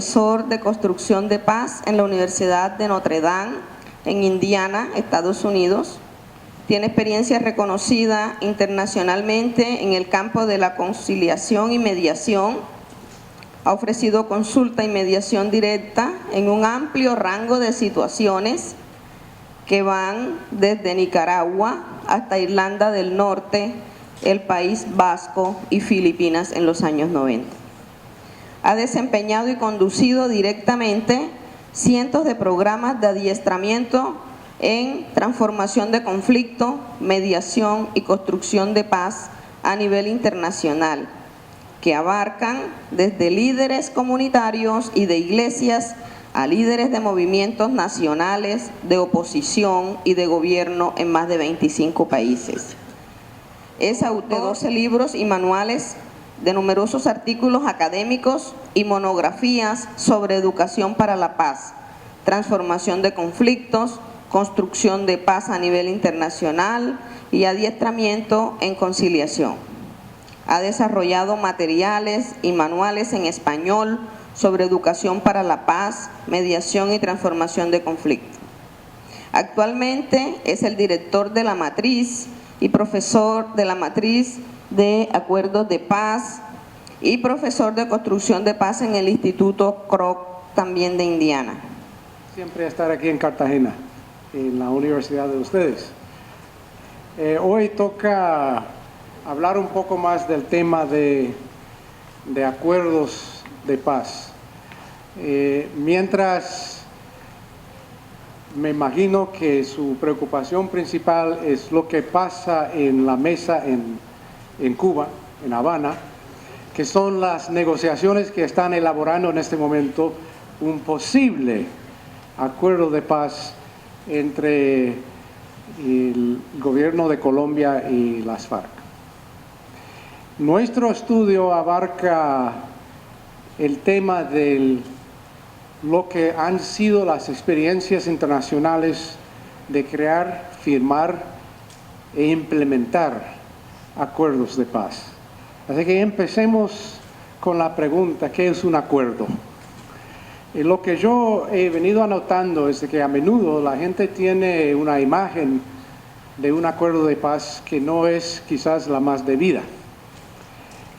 profesor de construcción de paz en la Universidad de Notre Dame, en Indiana, Estados Unidos. Tiene experiencia reconocida internacionalmente en el campo de la conciliación y mediación. Ha ofrecido consulta y mediación directa en un amplio rango de situaciones que van desde Nicaragua hasta Irlanda del Norte, el País Vasco y Filipinas en los años 90. Ha desempeñado y conducido directamente cientos de programas de adiestramiento en transformación de conflicto, mediación y construcción de paz a nivel internacional, que abarcan desde líderes comunitarios y de iglesias a líderes de movimientos nacionales, de oposición y de gobierno en más de 25 países. Es autor de 12 libros y manuales, de numerosos artículos académicos y monografías sobre educación para la paz, transformación de conflictos, construcción de paz a nivel internacional y adiestramiento en conciliación. Ha desarrollado materiales y manuales en español sobre educación para la paz, mediación y transformación de conflicto. Actualmente es el director de la matriz y profesor de la matriz de acuerdos de paz y profesor de construcción de paz en el Instituto Kroc, también de Indiana. Siempre estar aquí en Cartagena, en la universidad de ustedes. Hoy toca hablar un poco más del tema de acuerdos de paz. Mientras me imagino que su preocupación principal es lo que pasa en la mesa en Cuba, en Habana, que son las negociaciones que están elaborando en este momento un posible acuerdo de paz entre el gobierno de Colombia y las FARC. Nuestro estudio abarca el tema de lo que han sido las experiencias internacionales de crear, firmar e implementar acuerdos de paz. Así que empecemos con la pregunta, ¿qué es un acuerdo? Lo que yo he venido anotando es que a menudo la gente tiene una imagen de un acuerdo de paz que no es quizás la más debida.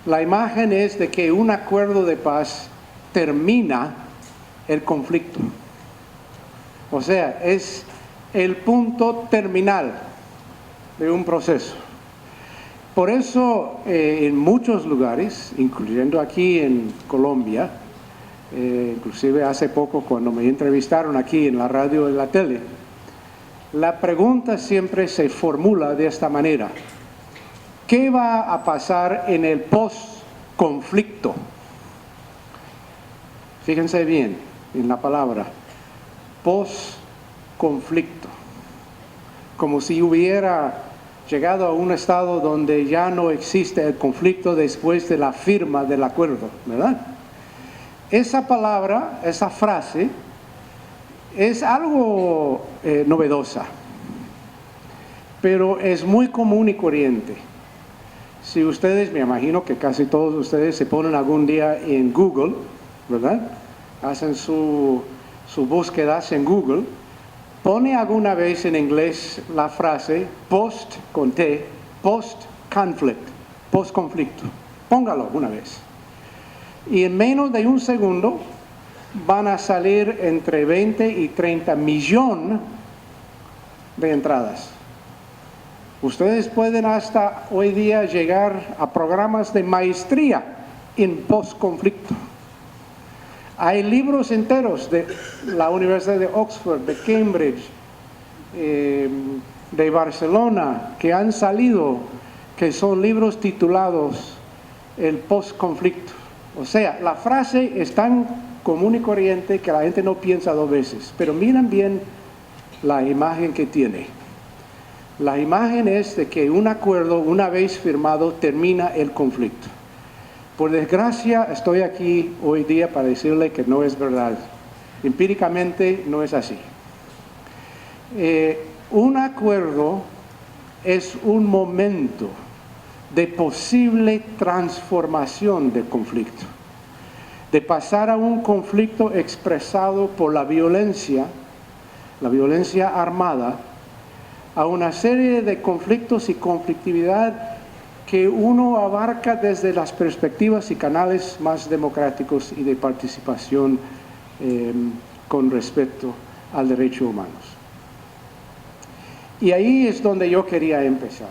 La imagen es de que un acuerdo de paz termina el conflicto. O sea, es el punto terminal de un proceso. Por eso, en muchos lugares, incluyendo aquí en Colombia, inclusive hace poco cuando me entrevistaron aquí en la radio y la tele, la pregunta siempre se formula de esta manera: ¿qué va a pasar en el post-conflicto? Fíjense bien en la palabra, post-conflicto, como si hubiera llegado a un estado donde ya no existe el conflicto después de la firma del acuerdo, ¿verdad? Esa palabra, esa frase, es algo novedosa, pero es muy común y corriente. Si ustedes, me imagino que casi todos ustedes se ponen algún día en Google, ¿verdad? Hacen su búsquedas en Google, pone alguna vez en inglés la frase post con T, post-conflict, post-conflicto. Póngalo una vez. Y en menos de un segundo van a salir entre 20 y 30 millones de entradas. Ustedes pueden hasta hoy día llegar a programas de maestría en post-conflicto. Hay libros enteros de la Universidad de Oxford, de Cambridge, de Barcelona, que han salido, que son libros titulados El post-conflicto. O sea, la frase es tan común y corriente que la gente no piensa dos veces. Pero miren bien la imagen que tiene. La imagen es de que un acuerdo, una vez firmado, termina el conflicto. Por desgracia, estoy aquí hoy día para decirle que no es verdad. Empíricamente no es así. Un acuerdo es un momento de posible transformación del conflicto. de pasar a un conflicto expresado por la violencia armada, a una serie de conflictos y conflictividad que uno abarca desde las perspectivas y canales más democráticos y de participación con respecto al derecho humano. Y ahí es donde yo quería empezar.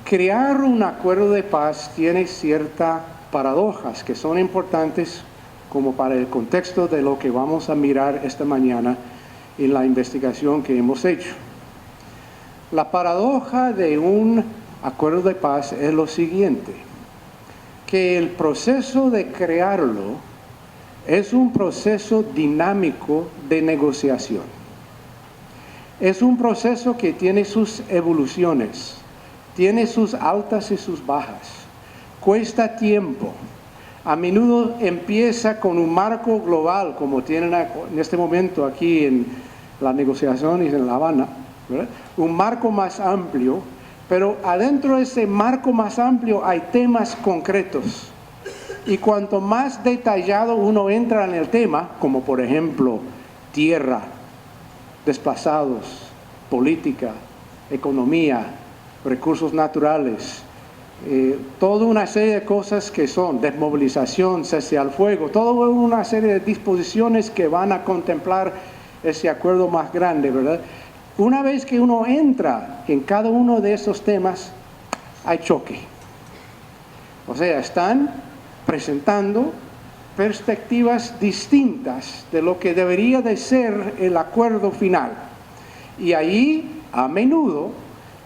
Crear un acuerdo de paz tiene ciertas paradojas que son importantes como para el contexto de lo que vamos a mirar esta mañana en la investigación que hemos hecho. La paradoja de un acuerdo de paz es lo siguiente, que el proceso de crearlo es un proceso dinámico de negociación. Es un proceso que tiene sus evoluciones, tiene sus altas y sus bajas, cuesta tiempo. A menudo empieza con un marco global, como tienen en este momento aquí en las negociaciones en La Habana, ¿verdad? Un marco más amplio, pero adentro de ese marco más amplio hay temas concretos. Y cuanto más detallado uno entra en el tema, como por ejemplo tierra, desplazados, política, economía, recursos naturales, toda una serie de cosas que son desmovilización, cese al fuego, toda una serie de disposiciones que van a contemplar ese acuerdo más grande, ¿verdad? Una vez que uno entra en cada uno de esos temas, hay choque. O sea, están presentando perspectivas distintas de lo que debería de ser el acuerdo final. Y ahí, a menudo,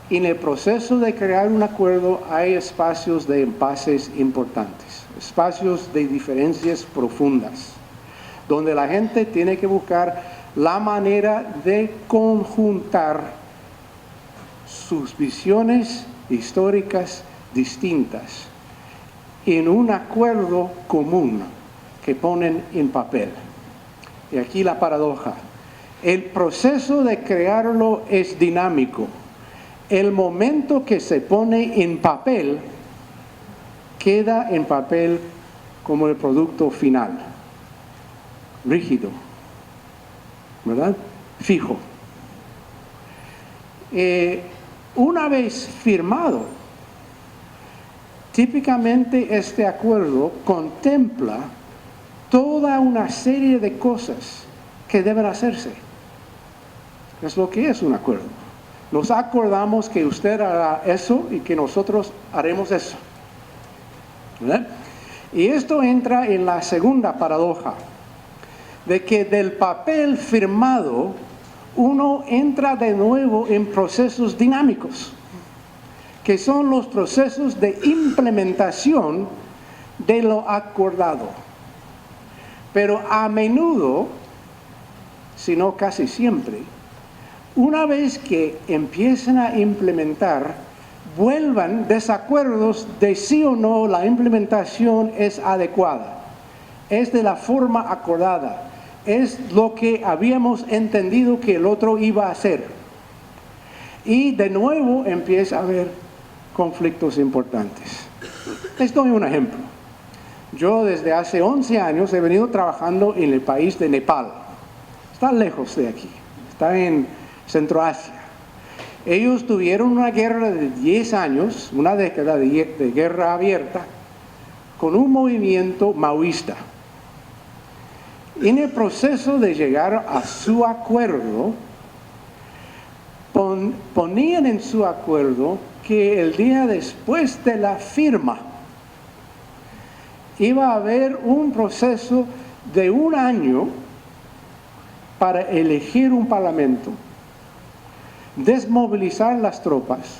en el proceso de crear un acuerdo hay espacios de impases importantes, espacios de diferencias profundas, donde la gente tiene que buscar la manera de conjuntar sus visiones históricas distintas en un acuerdo común que ponen en papel. Y aquí la paradoja. El proceso de crearlo es dinámico. El momento que se pone en papel, queda en papel como el producto final. Rígido, ¿verdad? Fijo. Una vez firmado, típicamente este acuerdo contempla toda una serie de cosas que deben hacerse. Es lo que es un acuerdo. Nos acordamos que usted hará eso y que nosotros haremos eso, ¿verdad? Y esto entra en la segunda paradoja, de que del papel firmado uno entra de nuevo en procesos dinámicos, que son los procesos de implementación de lo acordado. Pero a menudo, si no casi siempre, una vez que empiezan a implementar, vuelvan desacuerdos de sí o no la implementación es adecuada, es de la forma acordada, es lo que habíamos entendido que el otro iba a hacer. Y de nuevo empieza a haber conflictos importantes. Les doy un ejemplo. Yo desde hace 11 años he venido trabajando en el país de Nepal. Está lejos de aquí, está en Centroasia. Ellos tuvieron una guerra de 10 años, una década de guerra abierta, con un movimiento maoísta. En el proceso de llegar a su acuerdo, ponían en su acuerdo que el día después de la firma iba a haber un proceso de 1 año para elegir un parlamento, desmovilizar las tropas,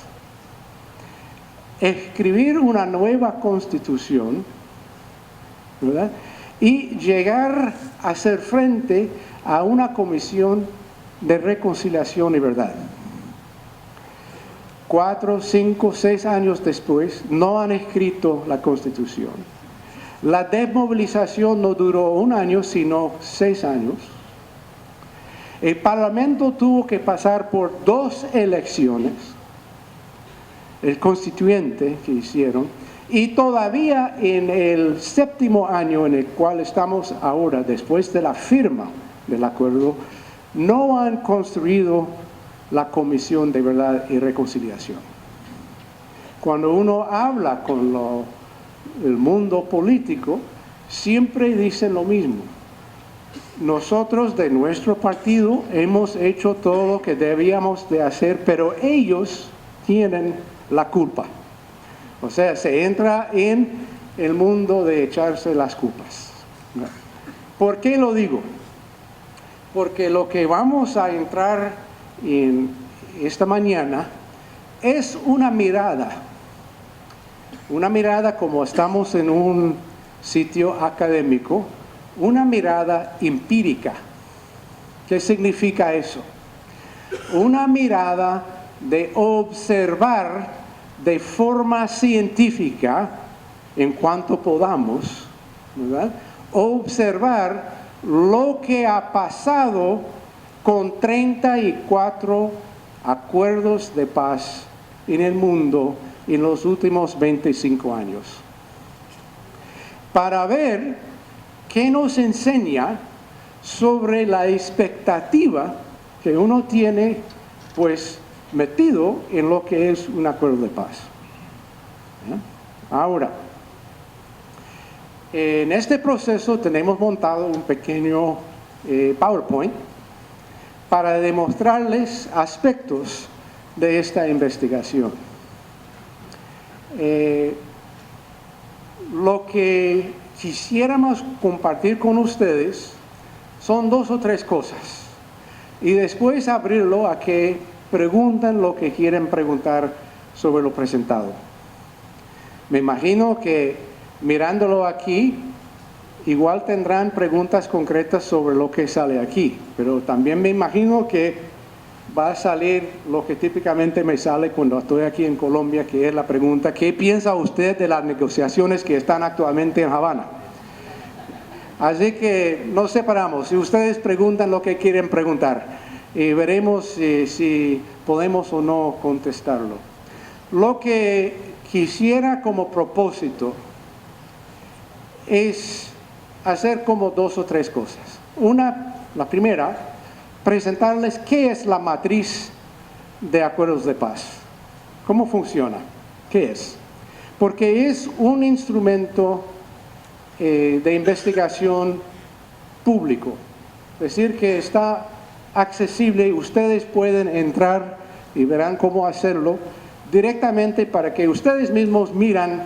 escribir una nueva constitución, ¿verdad? Y llegar a hacer frente a una comisión de reconciliación y verdad. 4, 5, 6 años después, no han escrito la Constitución. La desmovilización no duró 1 año, sino 6 años. El Parlamento tuvo que pasar por 2 elecciones, el constituyente que hicieron, Y todavía en el 7º año en el cual estamos ahora, después de la firma del acuerdo, no han construido la Comisión de Verdad y Reconciliación. Cuando uno habla con el mundo político, siempre dicen lo mismo. Nosotros de nuestro partido hemos hecho todo lo que debíamos de hacer, pero ellos tienen la culpa. O sea, se entra en el mundo de echarse las culpas. ¿Por qué lo digo? Porque lo que vamos a entrar en esta mañana es una mirada como estamos en un sitio académico, una mirada empírica. ¿Qué significa eso? Una mirada de observar de forma científica, en cuanto podamos, ¿verdad? Observar lo que ha pasado con 34 acuerdos de paz en el mundo en los últimos 25 años. Para ver qué nos enseña sobre la expectativa que uno tiene, pues, metido en lo que es un acuerdo de paz. Ahora, en este proceso tenemos montado un pequeño PowerPoint para demostrarles aspectos de esta investigación. Lo que quisiéramos compartir con ustedes son 2 o 3 cosas y después abrirlo a que pregunten lo que quieren preguntar sobre lo presentado. Me imagino que mirándolo aquí, igual tendrán preguntas concretas sobre lo que sale aquí, pero también me imagino que va a salir lo que típicamente me sale cuando estoy aquí en Colombia, que es la pregunta: ¿qué piensa usted de las negociaciones que están actualmente en Habana? Así que nos separamos y ustedes preguntan lo que quieren preguntar y veremos si podemos o no contestarlo. Lo que quisiera como propósito es hacer como 2 o 3 cosas. La primera, presentarles qué es la matriz de acuerdos de paz. ¿Cómo funciona? ¿Qué es? Porque es un instrumento de investigación público. Es decir, que está accesible, ustedes pueden entrar y verán cómo hacerlo directamente para que ustedes mismos miran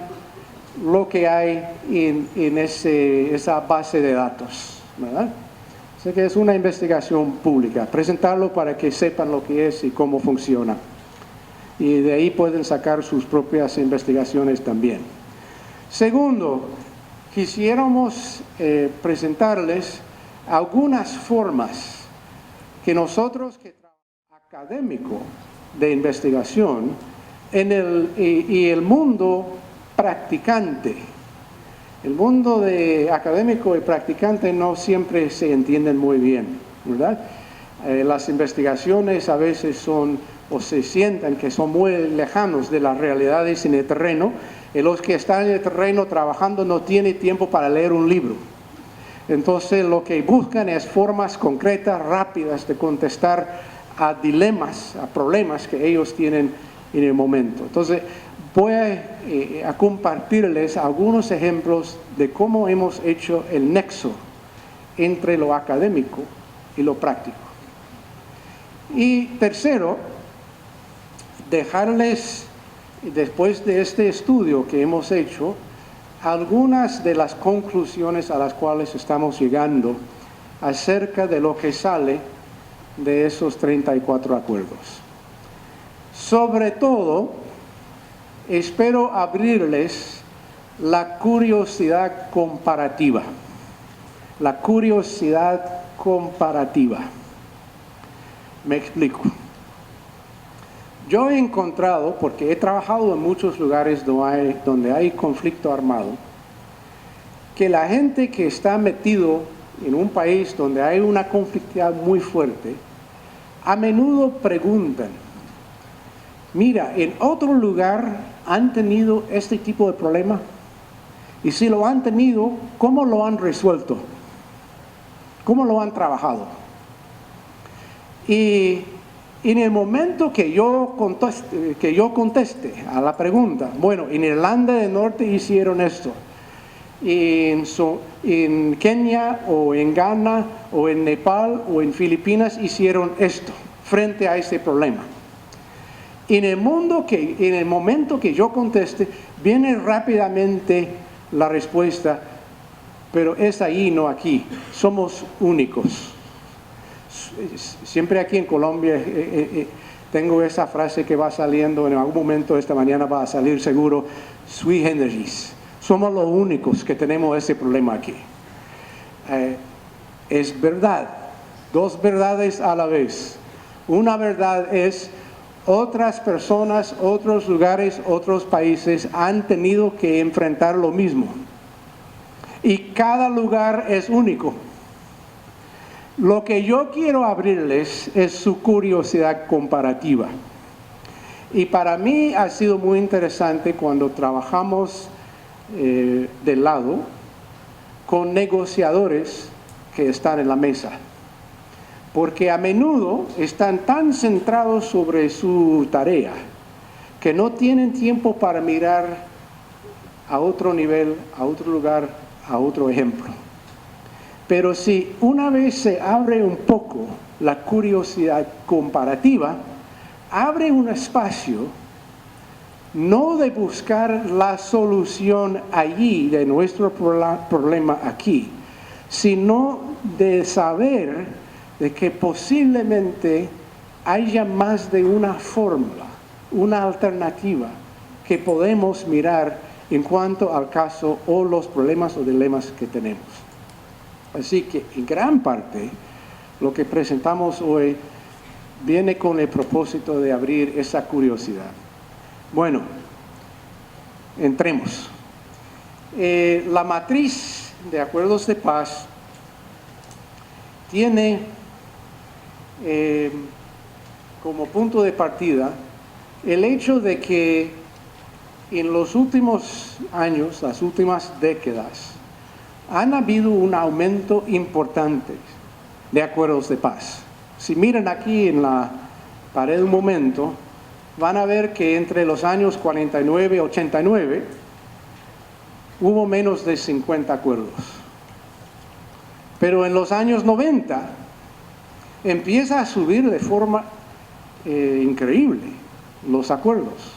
lo que hay en esa base de datos, ¿verdad? Así que es una investigación pública, presentarlo para que sepan lo que es y cómo funciona. Y de ahí pueden sacar sus propias investigaciones también. Segundo, quisiéramos presentarles algunas formas que nosotros que trabajamos académico de investigación y el mundo practicante. El mundo de académico y practicante no siempre se entienden muy bien, ¿verdad? Las investigaciones a veces son o se sienten que son muy lejanos de las realidades en el terreno, y los que están en el terreno trabajando no tienen tiempo para leer un libro. Entonces lo que buscan es formas concretas, rápidas de contestar a dilemas, a problemas que ellos tienen en el momento. Entonces voy a compartirles algunos ejemplos de cómo hemos hecho el nexo entre lo académico y lo práctico. Y tercero, dejarles, después de este estudio que hemos hecho, algunas de las conclusiones a las cuales estamos llegando acerca de lo que sale de esos 34 acuerdos. Sobre todo, espero abrirles la curiosidad comparativa. La curiosidad comparativa. Me explico. Yo he encontrado, porque he trabajado en muchos lugares donde hay conflicto armado, que la gente que está metido en un país donde hay una conflictividad muy fuerte, a menudo preguntan, mira, en otro lugar han tenido este tipo de problema, y si lo han tenido, ¿cómo lo han resuelto? ¿Cómo lo han trabajado? Y en el momento que yo conteste a la pregunta, bueno, en Irlanda del Norte hicieron esto, en Kenia o en Ghana o en Nepal o en Filipinas hicieron esto frente a ese problema. En el momento que yo conteste, viene rápidamente la respuesta, pero es ahí, no aquí. Somos únicos. Siempre aquí en Colombia tengo esa frase que va saliendo, en algún momento esta mañana va a salir seguro, sui generis. Somos los únicos que tenemos ese problema aquí. Es verdad, dos verdades a la vez. Una verdad es, otras personas, otros lugares, otros países han tenido que enfrentar lo mismo. Y cada lugar es único. Lo que yo quiero abrirles es su curiosidad comparativa. Y para mí ha sido muy interesante cuando trabajamos del lado con negociadores que están en la mesa. Porque a menudo están tan centrados sobre su tarea que no tienen tiempo para mirar a otro nivel, a otro lugar, a otro ejemplo. Pero si una vez se abre un poco la curiosidad comparativa, abre un espacio no de buscar la solución allí de nuestro problema aquí, sino de saber de que posiblemente haya más de una fórmula, una alternativa que podemos mirar en cuanto al caso o los problemas o dilemas que tenemos. Así que en gran parte lo que presentamos hoy viene con el propósito de abrir esa curiosidad. Bueno, entremos. La matriz de acuerdos de paz tiene como punto de partida el hecho de que en los últimos años, las últimas décadas, han habido un aumento importante de acuerdos de paz. Si miran aquí en la pared un momento, van a ver que entre los años 49 y 89 hubo menos de 50 acuerdos. Pero en los años 90 empieza a subir de forma increíble los acuerdos,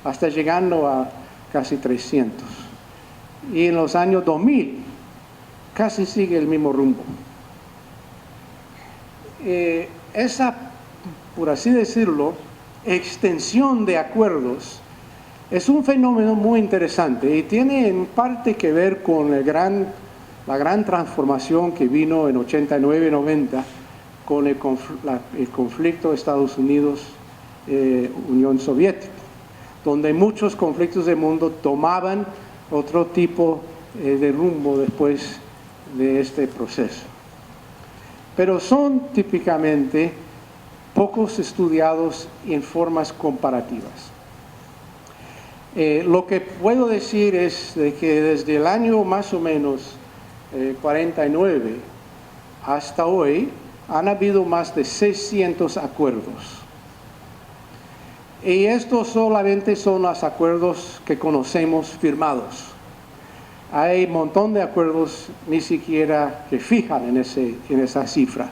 hasta llegando a casi 300. Y en los años 2000 casi sigue el mismo rumbo. Esa, por así decirlo, extensión de acuerdos es un fenómeno muy interesante y tiene en parte que ver con la gran transformación que vino en 89 y 90 con el conflicto Estados Unidos-Unión Soviética, donde muchos conflictos del mundo tomaban otro tipo de rumbo después de este proceso. Pero son típicamente pocos estudiados en formas comparativas. Lo que puedo decir es de que desde el año más o menos 49 hasta hoy han habido más de 600 acuerdos. Y estos solamente son los acuerdos que conocemos firmados. Hay un montón de acuerdos ni siquiera que fijan en esa cifra.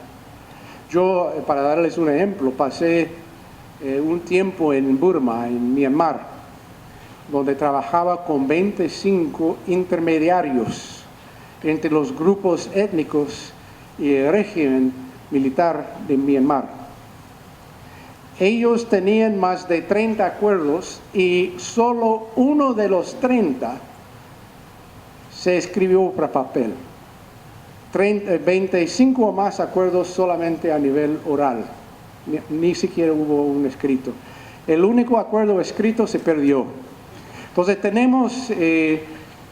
Yo, para darles un ejemplo, pasé un tiempo en Burma, en Myanmar, donde trabajaba con 25 intermediarios entre los grupos étnicos y el régimen militar de Myanmar. Ellos tenían más de 30 acuerdos y solo uno de los 30 se escribió para papel. 25 o más acuerdos solamente a nivel oral, ni siquiera hubo un escrito. El único acuerdo escrito se perdió. Entonces tenemos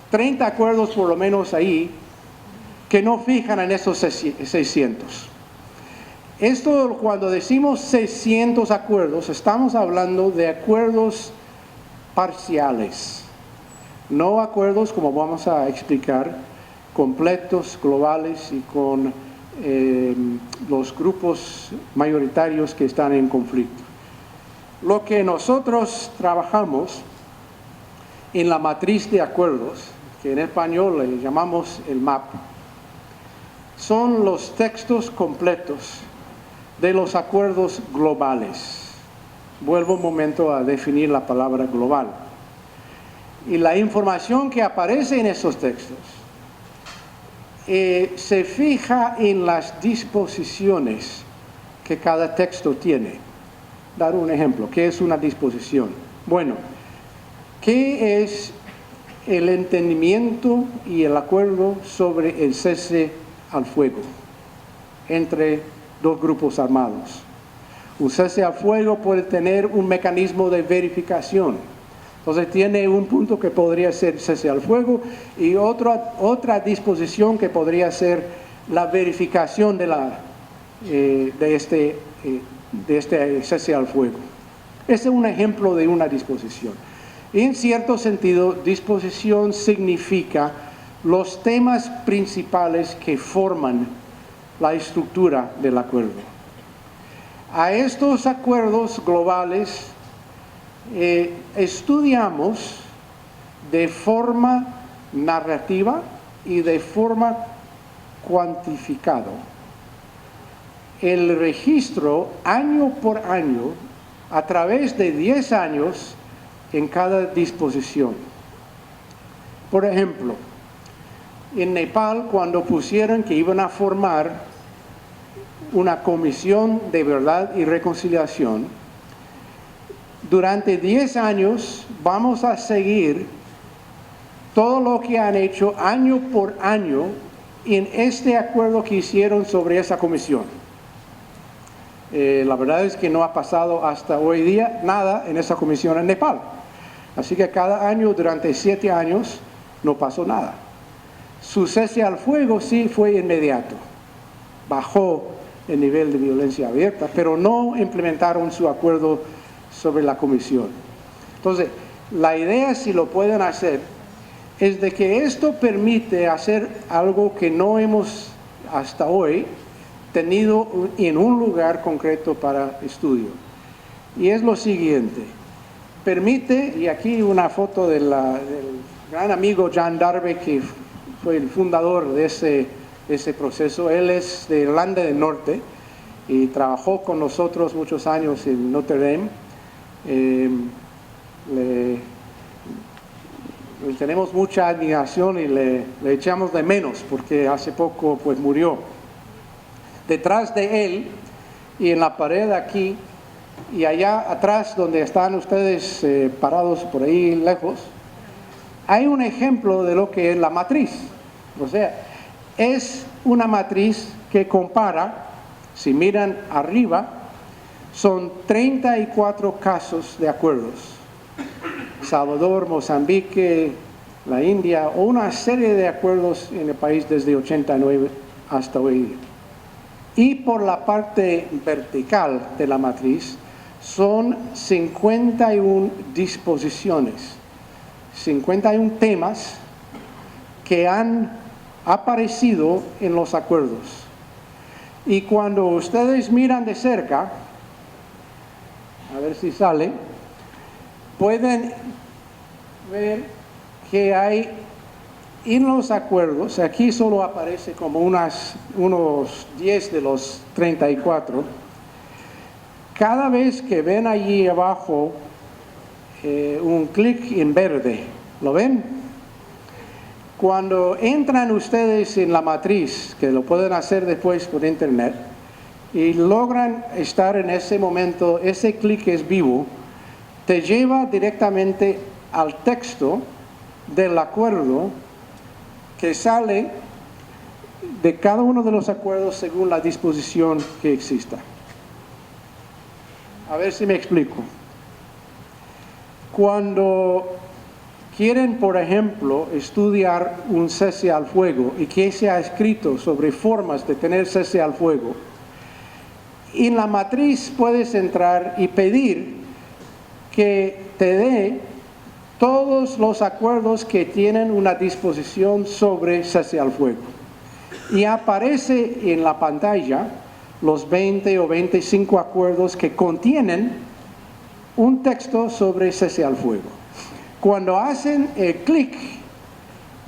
30 acuerdos por lo menos ahí que no fijan en esos 600. Esto, cuando decimos 600 acuerdos, estamos hablando de acuerdos parciales, no acuerdos, como vamos a explicar, completos, globales y con los grupos mayoritarios que están en conflicto. Lo que nosotros trabajamos en la matriz de acuerdos, que en español le llamamos el MAP, son los textos completos de los acuerdos globales. Vuelvo un momento a definir la palabra global. Y la información que aparece en esos textos se fija en las disposiciones que cada texto tiene. Dar un ejemplo. ¿Qué es una disposición? Bueno, ¿qué es el entendimiento y el acuerdo sobre el cese al fuego entre dos grupos armados? Un cese al fuego puede tener un mecanismo de verificación. Entonces tiene un punto que podría ser cese al fuego y otra disposición que podría ser la verificación de este cese al fuego. Ese es un ejemplo de una disposición. En cierto sentido, disposición significa los temas principales que forman la estructura del acuerdo. A estos acuerdos globales estudiamos de forma narrativa y de forma cuantificada el registro año por año a través de 10 años en cada disposición. Por ejemplo, en Nepal, cuando pusieron que iban a formar una comisión de verdad y reconciliación, durante 10 años vamos a seguir todo lo que han hecho año por año en este acuerdo que hicieron sobre esa comisión. La verdad es que no ha pasado hasta hoy día nada en esa comisión en Nepal. Así que cada año, durante 7 años, no pasó nada. Su cese al fuego sí fue inmediato. Bajó el nivel de violencia abierta, pero no implementaron su acuerdo sobre la comisión. Entonces, la idea, si lo pueden hacer, es de que esto permite hacer algo que no hemos hasta hoy tenido en un lugar concreto para estudio. Y es lo siguiente. Permite, y aquí una foto del gran amigo John Darby, que fue el fundador de ese proceso. Él es de Irlanda del Norte y trabajó con nosotros muchos años en Notre Dame. Le tenemos mucha admiración y le echamos de menos porque hace poco pues murió. Detrás de él y en la pared aquí y allá atrás donde están ustedes parados por ahí lejos, hay un ejemplo de lo que es la matriz. O sea, es una matriz que compara, si miran arriba, son 34 casos de acuerdos. Salvador, Mozambique, la India, o una serie de acuerdos en el país desde 89 hasta hoy día. Y por la parte vertical de la matriz son 51 disposiciones, 51 temas que han aparecido en los acuerdos. Y cuando ustedes miran de cerca, a ver si sale, pueden ver que hay en los acuerdos, aquí solo aparece como unos 10 de los 34, cada vez que ven allí abajo un clic en verde, ¿lo ven? Cuando entran ustedes en la matriz, que lo pueden hacer después por internet, y logran estar en ese momento, ese clic es vivo, te lleva directamente al texto del acuerdo que sale de cada uno de los acuerdos según la disposición que exista. A ver si me explico. Cuando quieren, por ejemplo, estudiar un cese al fuego y que se ha escrito sobre formas de tener cese al fuego, En la matriz puedes entrar y pedir que te dé todos los acuerdos que tienen una disposición sobre cese al fuego. Y aparece en la pantalla los 20 o 25 acuerdos que contienen un texto sobre cese al fuego. Cuando hacen el clic,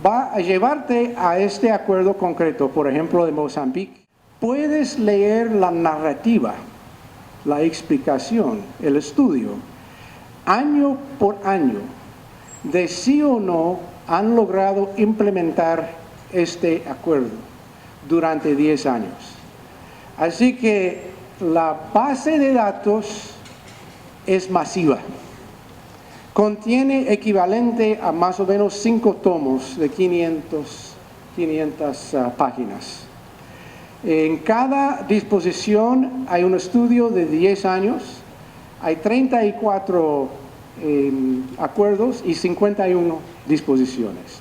va a llevarte a este acuerdo concreto, por ejemplo, de Mozambique. Puedes leer la narrativa, la explicación, el estudio, año por año, de sí o no han logrado implementar este acuerdo durante 10 años. Así que la base de datos es masiva. Contiene equivalente a más o menos 5 tomos de 500 páginas. En cada disposición hay un estudio de 10 años, hay 34 acuerdos y 51 disposiciones.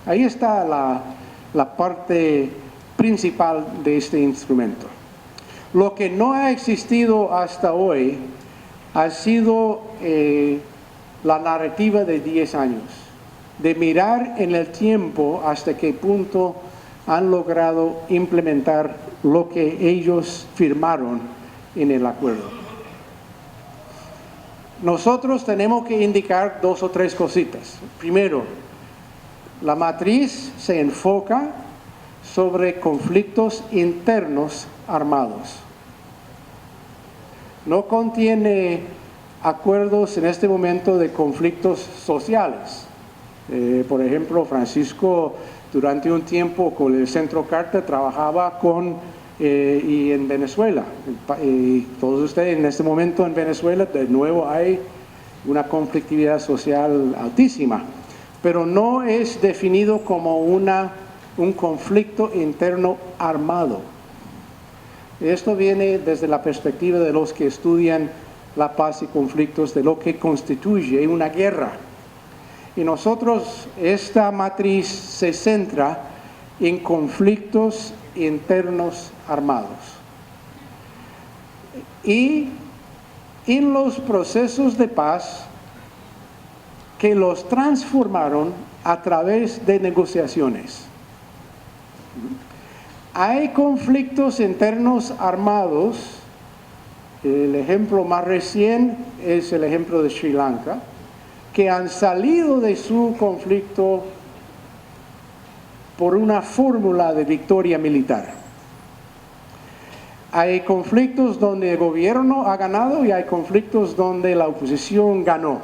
Ahí está la parte principal de este instrumento. Lo que no ha existido hasta hoy ha sido la narrativa de 10 años, de mirar en el tiempo hasta qué punto han logrado implementar lo que ellos firmaron en el acuerdo. Nosotros tenemos que indicar 2 o 3 cositas. Primero, la matriz se enfoca sobre conflictos internos armados. No contiene acuerdos en este momento de conflictos sociales. Por ejemplo, Francisco durante un tiempo con el Centro Carter trabajaba y en Venezuela. Y todos ustedes en este momento en Venezuela de nuevo hay una conflictividad social altísima, pero no es definido como un conflicto interno armado. Esto viene desde la perspectiva de los que estudian la paz y conflictos, de lo que constituye una guerra. Y nosotros, esta matriz se centra en conflictos internos armados. Y en los procesos de paz que los transformaron a través de negociaciones. Hay conflictos internos armados. El ejemplo más reciente es el ejemplo de Sri Lanka, que han salido de su conflicto por una fórmula de victoria militar. Hay conflictos donde el gobierno ha ganado y hay conflictos donde la oposición ganó.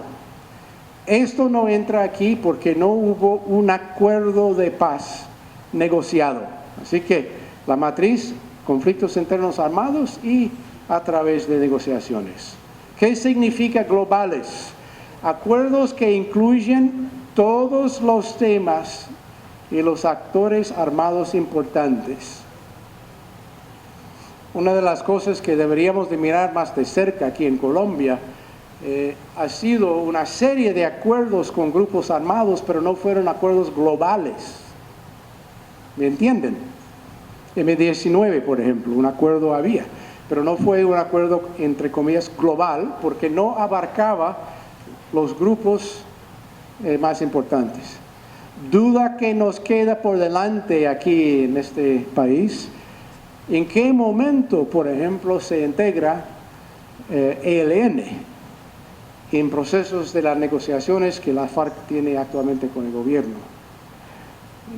Esto no entra aquí porque no hubo un acuerdo de paz negociado. Así que la matriz, conflictos internos armados y a través de negociaciones. ¿Qué significa globales? Acuerdos que incluyen todos los temas y los actores armados importantes. Una de las cosas que deberíamos de mirar más de cerca aquí en Colombia ha sido una serie de acuerdos con grupos armados, pero no fueron acuerdos globales. ¿Me entienden? M-19, por ejemplo, un acuerdo había, pero no fue un acuerdo, entre comillas, global, porque no abarcaba los grupos más importantes. Duda que nos queda por delante aquí en este país, ¿en qué momento, por ejemplo, se integra ELN en procesos de las negociaciones que la FARC tiene actualmente con el gobierno?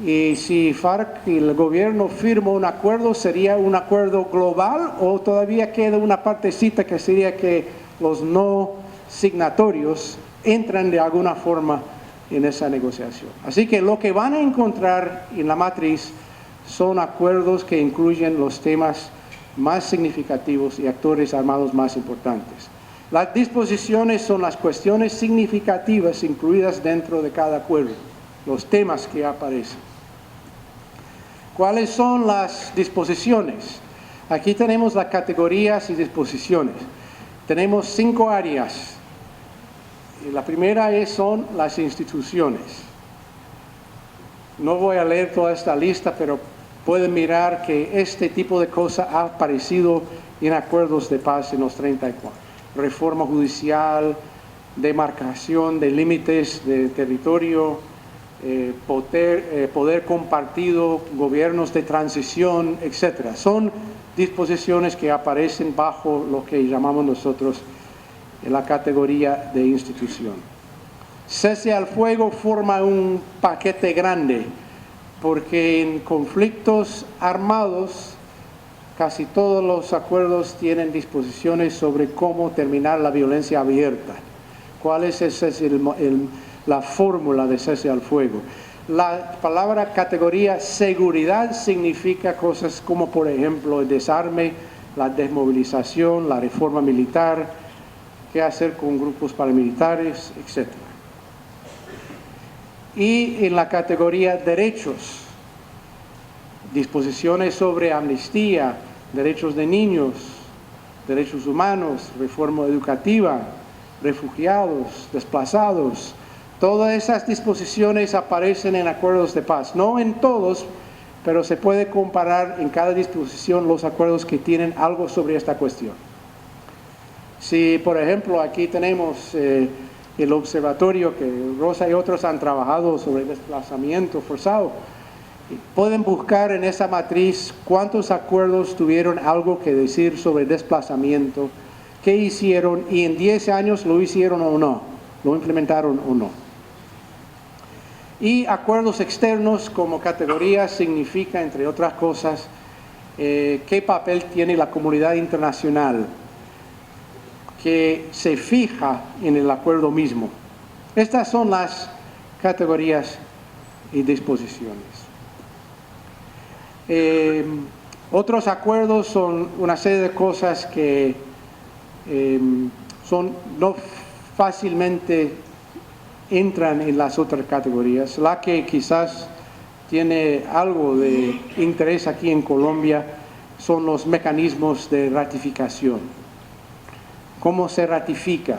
Y si FARC y el gobierno firman un acuerdo, ¿sería un acuerdo global o todavía queda una partecita que sería que los no signatorios entran de alguna forma en esa negociación? Así que lo que van a encontrar en la matriz son acuerdos que incluyen los temas más significativos y actores armados más importantes. Las disposiciones son las cuestiones significativas incluidas dentro de cada acuerdo, los temas que aparecen. ¿Cuáles son las disposiciones? Aquí tenemos las categorías y disposiciones. Tenemos 5 áreas. La primera son las instituciones. No voy a leer toda esta lista, pero pueden mirar que este tipo de cosa ha aparecido en acuerdos de paz en los 34. Reforma judicial, demarcación de límites de territorio, poder compartido, gobiernos de transición, etc. Son disposiciones que aparecen bajo lo que llamamos nosotros la categoría de institución. Cese al fuego forma un paquete grande, porque en conflictos armados casi todos los acuerdos tienen disposiciones sobre cómo terminar la violencia abierta. ¿Cuál es la fórmula de cese al fuego? La palabra categoría seguridad significa cosas como, por ejemplo, el desarme, la desmovilización, la reforma militar, qué hacer con grupos paramilitares, etc. Y en la categoría derechos, disposiciones sobre amnistía, derechos de niños, derechos humanos, reforma educativa, refugiados, desplazados. Todas esas disposiciones aparecen en acuerdos de paz, no en todos, pero se puede comparar en cada disposición los acuerdos que tienen algo sobre esta cuestión. Si, por ejemplo, aquí tenemos el observatorio que Rosa y otros han trabajado sobre desplazamiento forzado, pueden buscar en esa matriz cuántos acuerdos tuvieron algo que decir sobre desplazamiento, qué hicieron y en 10 años lo hicieron o no, lo implementaron o no. Y acuerdos externos como categoría significa, entre otras cosas, qué papel tiene la comunidad internacional que se fija en el acuerdo mismo. Estas son las categorías y disposiciones. Otros acuerdos son una serie de cosas que son no fácilmente entran en las otras categorías. La que quizás tiene algo de interés aquí en Colombia son los mecanismos de ratificación. ¿Cómo se ratifica?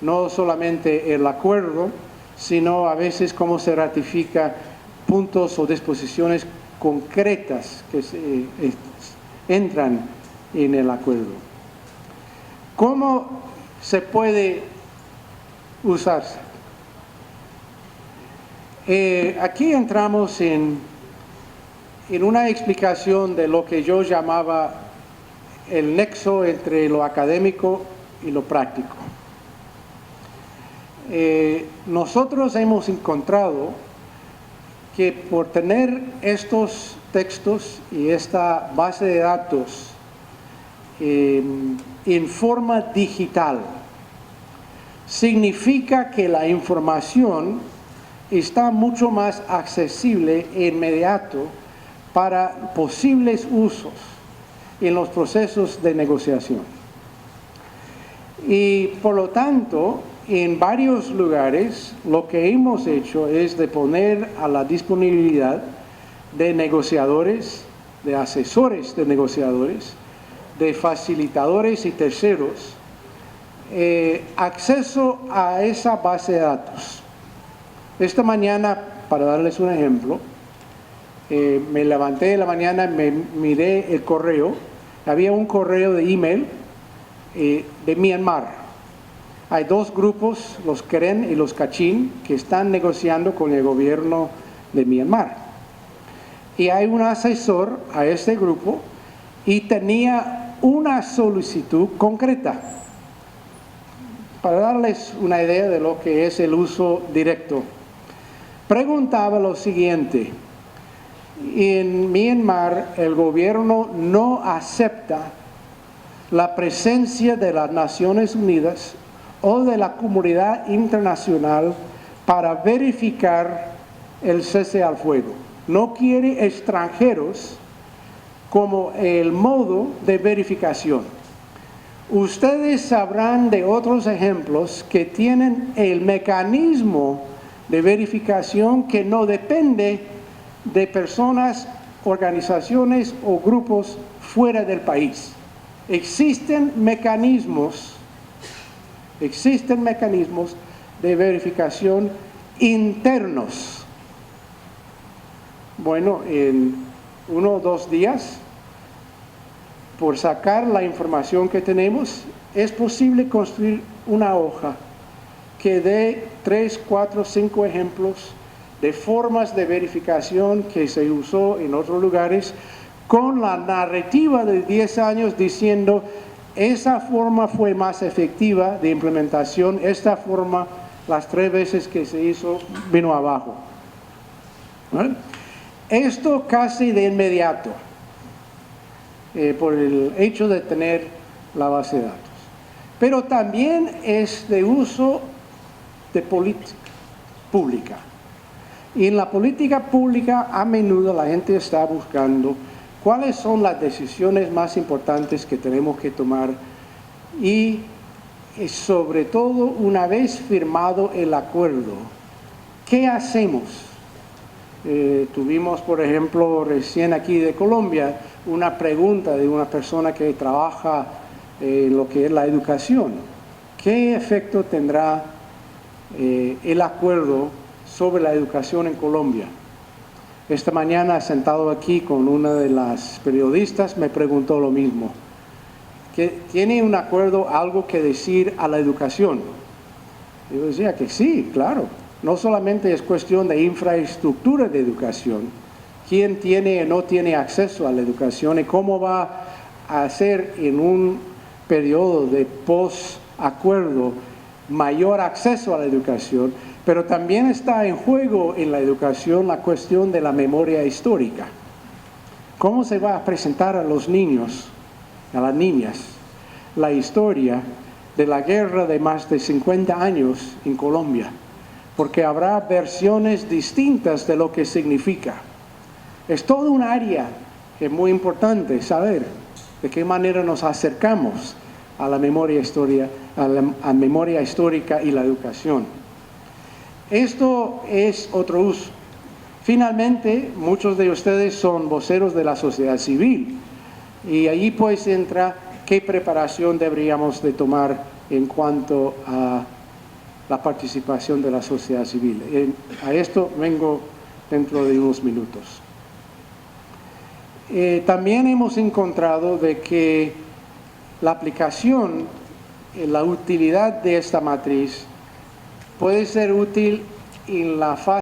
No solamente el acuerdo, sino a veces cómo se ratifica puntos o disposiciones concretas que entran en el acuerdo. ¿Cómo se puede usarse? Aquí entramos en una explicación de lo que yo llamaba el nexo entre lo académico y lo práctico. Nosotros hemos encontrado que por tener estos textos y esta base de datos en forma digital, significa que la información está mucho más accesible e inmediato para posibles usos en los procesos de negociación. Y por lo tanto, en varios lugares lo que hemos hecho es de poner a la disponibilidad de negociadores, de asesores de negociadores, de facilitadores y terceros, acceso a esa base de datos. Esta mañana, para darles un ejemplo, me levanté de la mañana, me miré el correo, había un correo de email de Myanmar. Hay dos grupos, los Karen y los Kachin, que están negociando con el gobierno de Myanmar. Y hay un asesor a este grupo y tenía una solicitud concreta. Para darles una idea de lo que es el uso directo, preguntaba lo siguiente: en Myanmar el gobierno no acepta la presencia de las Naciones Unidas o de la comunidad internacional para verificar el cese al fuego. No quiere extranjeros como el modo de verificación. Ustedes sabrán de otros ejemplos que tienen el mecanismo de verificación que no depende de personas, organizaciones o grupos fuera del país. Existen mecanismos de verificación internos. Bueno, en 1 o 2 días, por sacar la información que tenemos, es posible construir una hoja que dé 3, 4, 5 ejemplos de formas de verificación que se usó en otros lugares, con la narrativa de 10 años diciendo esa forma fue más efectiva de implementación, esta forma las 3 veces que se hizo vino abajo. ¿Vale? Esto casi de inmediato, por el hecho de tener la base de datos. Pero también es de uso de política pública. Y en la política pública a menudo la gente está buscando cuáles son las decisiones más importantes que tenemos que tomar y sobre todo una vez firmado el acuerdo, ¿qué hacemos? Tuvimos, por ejemplo, recién aquí de Colombia, una pregunta de una persona que trabaja en lo que es la educación. ¿Qué efecto tendrá el acuerdo sobre la educación en Colombia? Esta mañana, sentado aquí con una de las periodistas, me preguntó lo mismo. ¿Tiene un acuerdo algo que decir a la educación? Yo decía que sí, claro. No solamente es cuestión de infraestructura de educación, quién tiene o no tiene acceso a la educación y cómo va a hacer en un periodo de post-acuerdo mayor acceso a la educación, pero también está en juego en la educación la cuestión de la memoria histórica. ¿Cómo se va a presentar a los niños, a las niñas, la historia de la guerra de más de 50 años en Colombia? Porque habrá versiones distintas de lo que significa. Es todo un área que es muy importante saber de qué manera nos acercamos a la memoria histórica y la educación. Esto es otro uso. Finalmente, muchos de ustedes son voceros de la sociedad civil y allí pues entra qué preparación deberíamos de tomar en cuanto a la participación de la sociedad civil. A esto vengo dentro de unos minutos. También hemos encontrado de que la aplicación, la utilidad de esta matriz puede ser útil en la fase